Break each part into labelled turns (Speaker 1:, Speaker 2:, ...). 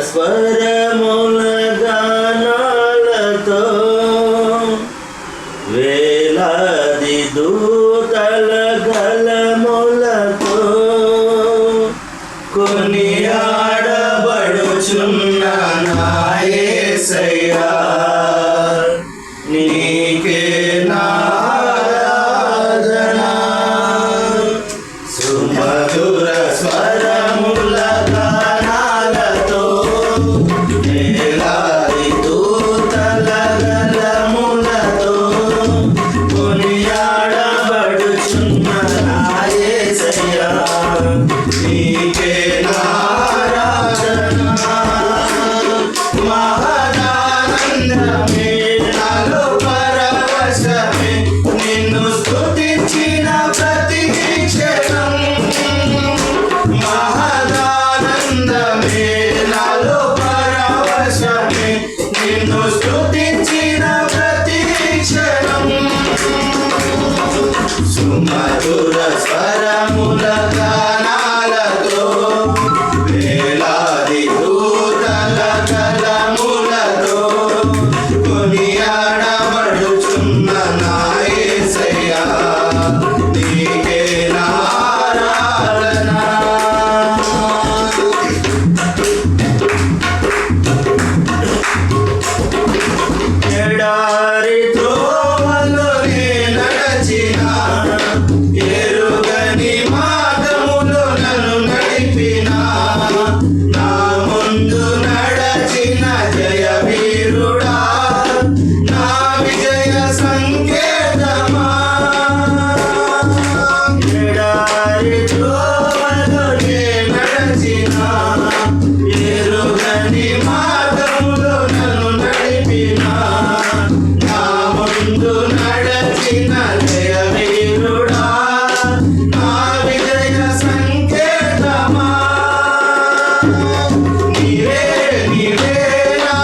Speaker 1: స్వరముల గానాలతో వేలాది దూతల గలములతో కొనియాడబడుచున్న నా యేసయ్యా నీకే నారాధన. సుమధుర స్వరముల గానాలతో వేలాది దూతల గలములతో కొనియాడబడుచున్న నా యేసయ్యా నీకే నారాధన. మహదానందమే నాలో పరవశమే నిన్ను స్తుతించిన ప్రతి క్షణం. మహదానందమే నాలో పరవశమే నిన్ను స్తుతించిన ప్రతి క్షణం. సుమధుర స్వరముల గానాలతో వేలాది దూతల గలములతో కొనియాడబడుచున్న నా యేసయ్యా నీకే నారాధన. ఎడారి త్రోవలో నే నడచిన ఎరుగని మార్గములో నన్ను నడిపిన నా ముందు నడచిన జయ వీరుడా నా విజయ సంకేతమా. ఎడారి త్రోవలో నే నడచిన ఎరుగని మార్గములో నన్ను నడిపిన నా ముందు నడచిన జయ వీరుడా నా విజయ సంకేతమా. నీవే నీవే నా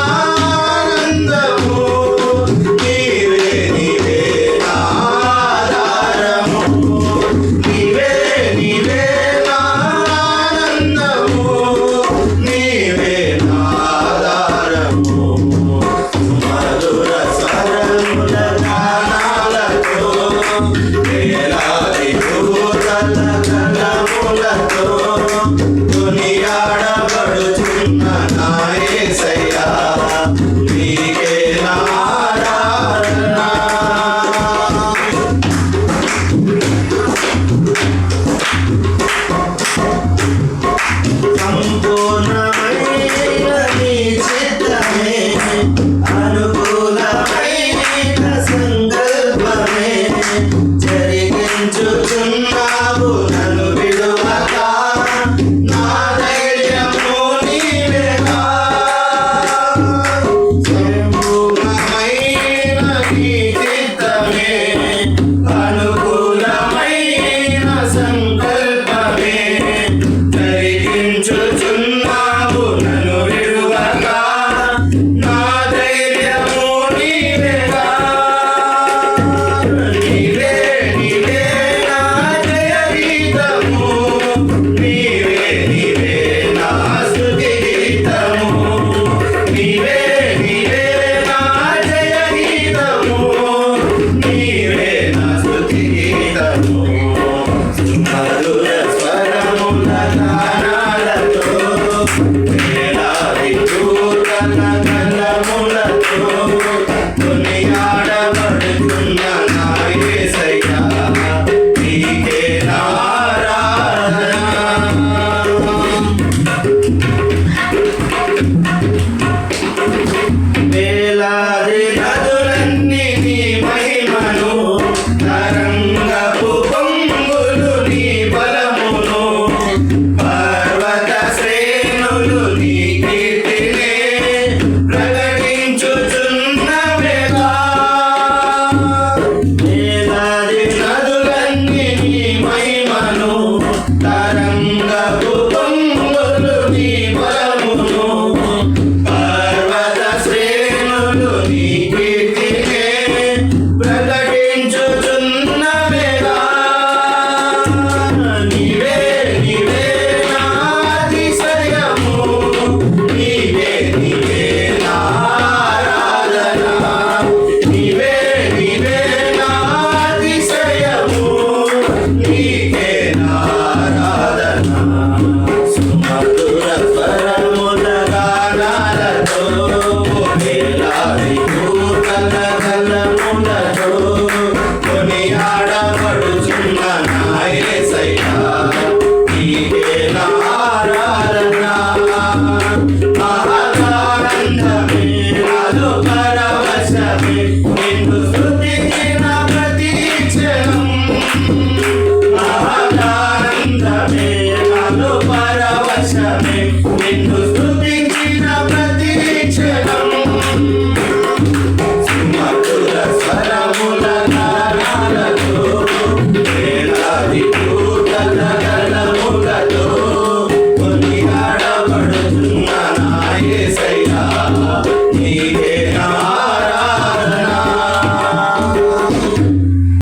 Speaker 1: ఆనందము, నీవే నీవే నా ఆధారము, నీవే నీవే నా ఆనందము, నీవే నా ఆధారము. మధుర స్వరముల గానాలతో వేలాది దూతల గలములతో కొనియాడబడుచున్న నా యేసయ్యా నీకే నారాధన. సంపూర్ణమైన నీ చిత్తమే అనుకూలమైన సంకల్పమే జరిగించుచున్నావు నన్ను విడువక. నా ధైర్యము నీవేగా. సంపూర్ణమైన నీ చిత్తమే అనుకూలమైన సంకల్పమే జరిగించుచున్నావు నన్ను విడువక. నా ధైర్యము నీవేగా. నీవే నీవే నా జయ గీతము, నీవే నీవే నా స్తుతి గీతము, నీవే నీవే నా జయ గీతము, నీవే నా స్తుతి గీతము. మధుర స్వరముల గానాలతో వేలాది దూతల గలములతో కొనియాడబడుచున్న నా యేసయ్యా నీకే నారాధన. వేలాది నదులన్నీ నీ మహిమను, తరంగపు పొంగులు నీ బలమును, పర్వత శ్రేణులు నీ స్తుతించు